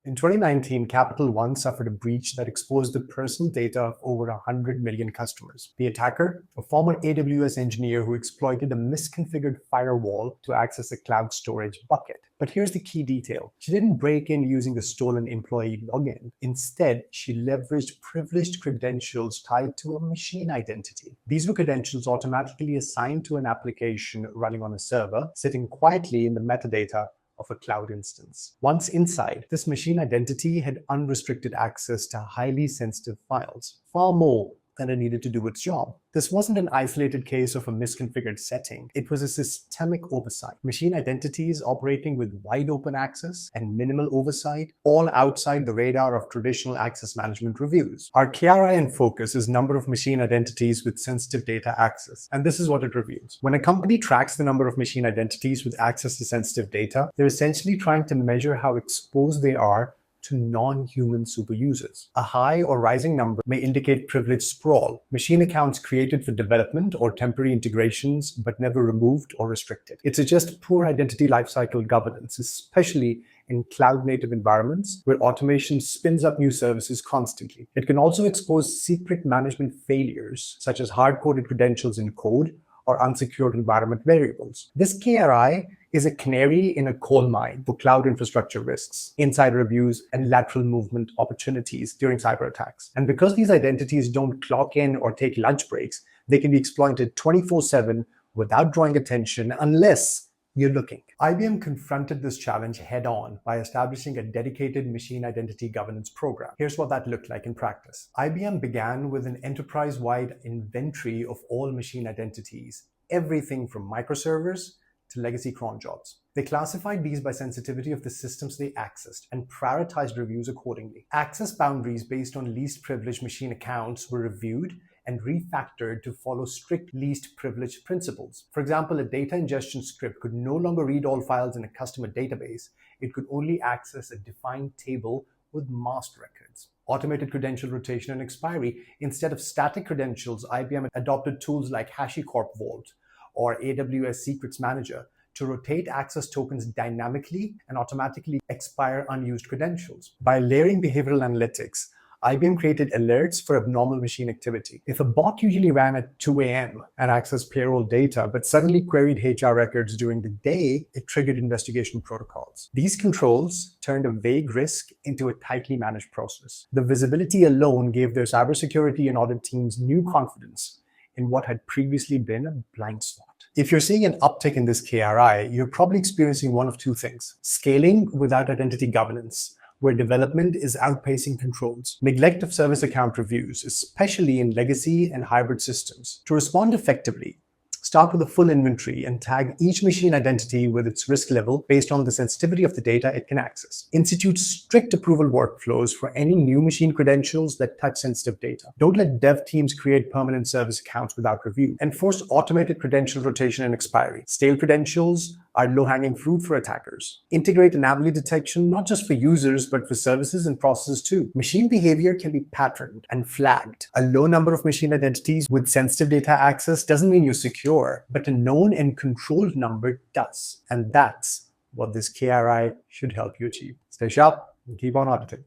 In 2019, Capital One suffered a breach that exposed the personal data of over 100 million customers. The attacker, a former AWS engineer who exploited a misconfigured firewall to access a cloud storage bucket. But here's the key detail. She didn't break in using the stolen employee login. Instead, she leveraged privileged credentials tied to a machine identity. These were credentials automatically assigned to an application running on a server, sitting quietly in the metadata of a cloud instance. Once inside, this machine identity had unrestricted access to highly sensitive files, far more than it needed to do its job. This wasn't an isolated case of a misconfigured setting. It was a systemic oversight. Machine identities operating with wide open access and minimal oversight, all outside the radar of traditional access management reviews. Our KRI in focus is number of machine identities with sensitive data access, and this is what it reveals. When a company tracks the number of machine identities with access to sensitive data, they're essentially trying to measure how exposed they are to non-human super users. A high or rising number may indicate privilege sprawl, machine accounts created for development or temporary integrations but never removed or restricted. It suggests poor identity lifecycle governance, especially in cloud-native environments where automation spins up new services constantly. It can also expose secret management failures, such as hard-coded credentials in code or unsecured environment variables. This KRI is a canary in a coal mine for cloud infrastructure risks, insider abuse, and lateral movement opportunities during cyber attacks. And because these identities don't clock in or take lunch breaks, they can be exploited 24/7 without drawing attention unless you're looking. IBM confronted this challenge head-on by establishing a dedicated machine identity governance program. Here's what that looked like in practice. IBM began with an enterprise-wide inventory of all machine identities, everything from microservers to legacy cron jobs. They classified these by sensitivity of the systems they accessed and prioritized reviews accordingly. Access boundaries based on least privileged machine accounts were reviewed and refactored to follow strict least privilege principles. For example, a data ingestion script could no longer read all files in a customer database. It could only access a defined table with masked records. Automated credential rotation and expiry. Instead of static credentials, IBM adopted tools like HashiCorp Vault or AWS Secrets Manager to rotate access tokens dynamically and automatically expire unused credentials. By layering behavioral analytics, IBM created alerts for abnormal machine activity. If a bot usually ran at 2 a.m. and accessed payroll data, but suddenly queried HR records during the day, it triggered investigation protocols. These controls turned a vague risk into a tightly managed process. The visibility alone gave their cybersecurity and audit teams new confidence in what had previously been a blind spot. If you're seeing an uptick in this KRI, you're probably experiencing one of two things: scaling without identity governance, where development is outpacing controls, neglect of service account reviews, especially in legacy and hybrid systems. To respond effectively, start with a full inventory and tag each machine identity with its risk level based on the sensitivity of the data it can access. Institute strict approval workflows for any new machine credentials that touch sensitive data. Don't let dev teams create permanent service accounts without review. Enforce automated credential rotation and expiry. Stale credentials are low-hanging fruit for attackers. Integrate anomaly detection, not just for users, but for services and processes too. Machine behavior can be patterned and flagged. A low number of machine identities with sensitive data access doesn't mean you're secure, but a known and controlled number does. And that's what this KRI should help you achieve. Stay sharp and keep on auditing.